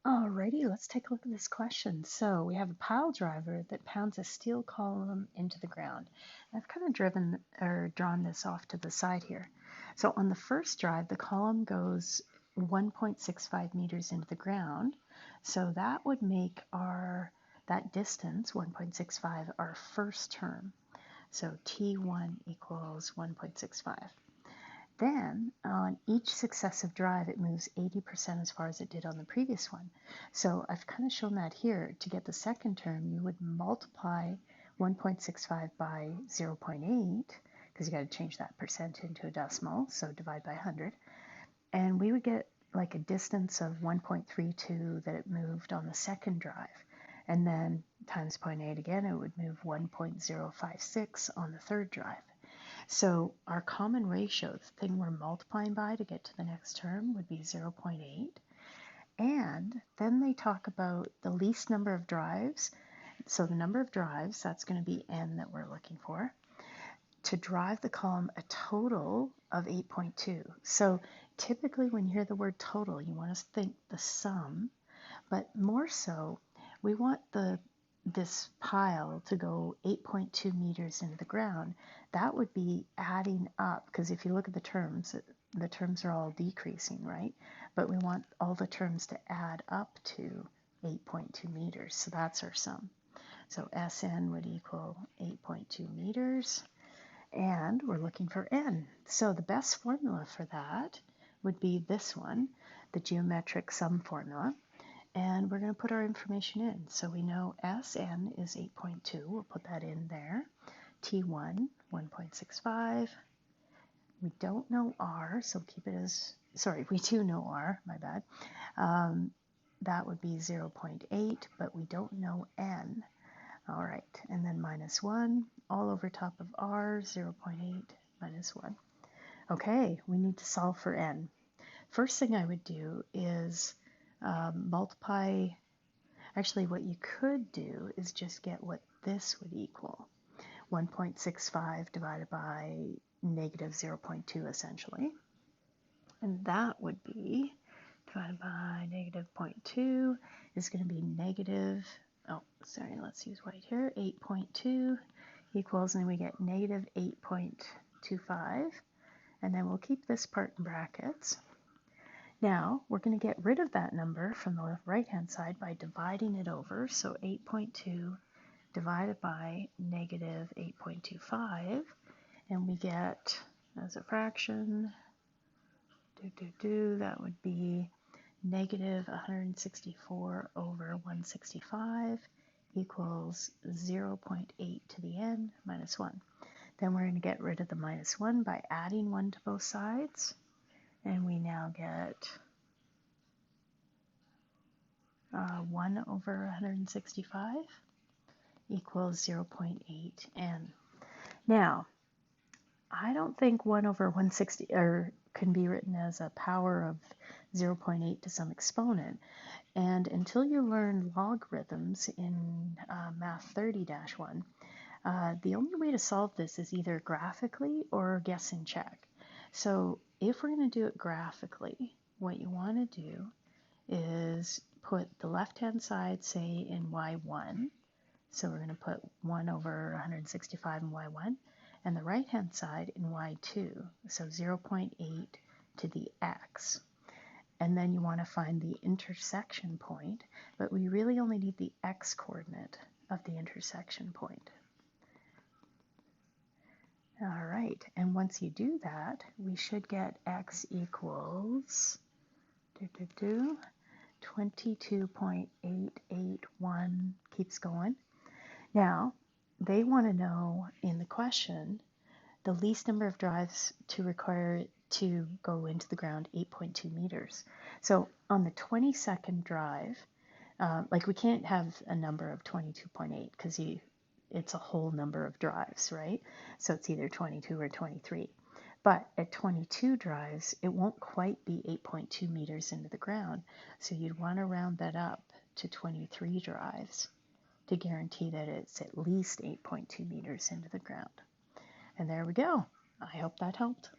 Alrighty, let's take a look at this question. So we have a pile driver that pounds a steel column into the ground. I've kind of driven or drawn this off to the side here. So on the first drive, the column goes 1.65 meters into the ground. So that would make that distance, 1.65, our first term. So T1 equals 1.65. Then on each successive drive, it moves 80% as far as it did on the previous one. So I've kind of shown that here. To get the second term, you would multiply 1.65 by 0.8, because you got to change that percent into a decimal, so divide by 100. And we would get like a distance of 1.32 that it moved on the second drive. And then times 0.8 again, it would move 1.056 on the third drive. So our common ratio, the thing we're multiplying by to get to the next term, would be 0.8. And then they talk about the least number of drives. So the number of drives, that's going to be n that we're looking for, to drive the column a total of 8.2. So typically when you hear the word total, you want to think the sum, but more so, we want this pile to go 8.2 meters into the ground. That would be adding up, because if you look at the terms are all decreasing, right? But we want all the terms to add up to 8.2 meters, so that's our sum. So Sn would equal 8.2 meters, and we're looking for n. So the best formula for that would be this one, the geometric sum formula. And we're going to put our information in. So we know Sn is 8.2. We'll put that in there. T1, 1.65. We don't know R, so keep it as, sorry, we do know R, my bad. That would be 0.8, but we don't know N. All right, and then minus 1, all over top of R, 0.8 minus 1. Okay, we need to solve for N. First thing I would do is multiply, actually what you could do is just get what this would equal. 1.65 divided by negative 0.2 essentially. And that would be, divided by negative 0.2 is going to be negative, let's use white here, 8.2 equals, and we get negative 8.25. And then we'll keep this part in brackets. Now, we're going to get rid of that number from the right-hand side by dividing it over. So 8.2 divided by negative 8.25, and we get, as a fraction, that would be negative 164 over 165 equals 0.8 to the n minus 1. Then we're going to get rid of the minus 1 by adding 1 to both sides. And we now get 1 over 165 equals 0.8 n. Now, I don't think 1 over 160 can be written as a power of 0.8 to some exponent. And until you learn logarithms in Math 30-1, the only way to solve this is either graphically or guess and check. So if we're going to do it graphically, what you want to do is put the left-hand side, say, in y1. So we're going to put 1 over 165 in y1, and the right-hand side in y2, so 0.8 to the x. And then you want to find the intersection point, but we really only need the x-coordinate of the intersection point. All right, and once you do that, we should get x equals 22.881, keeps going. Now, they want to know in the question the least number of drives to require to go into the ground, 8.2 meters. So on the 22nd drive, we can't have a number of 22.8 because it's a whole number of drives, right? So it's either 22 or 23. But at 22 drives, it won't quite be 8.2 meters into the ground. So you'd want to round that up to 23 drives to guarantee that it's at least 8.2 meters into the ground. And there we go. I hope that helped.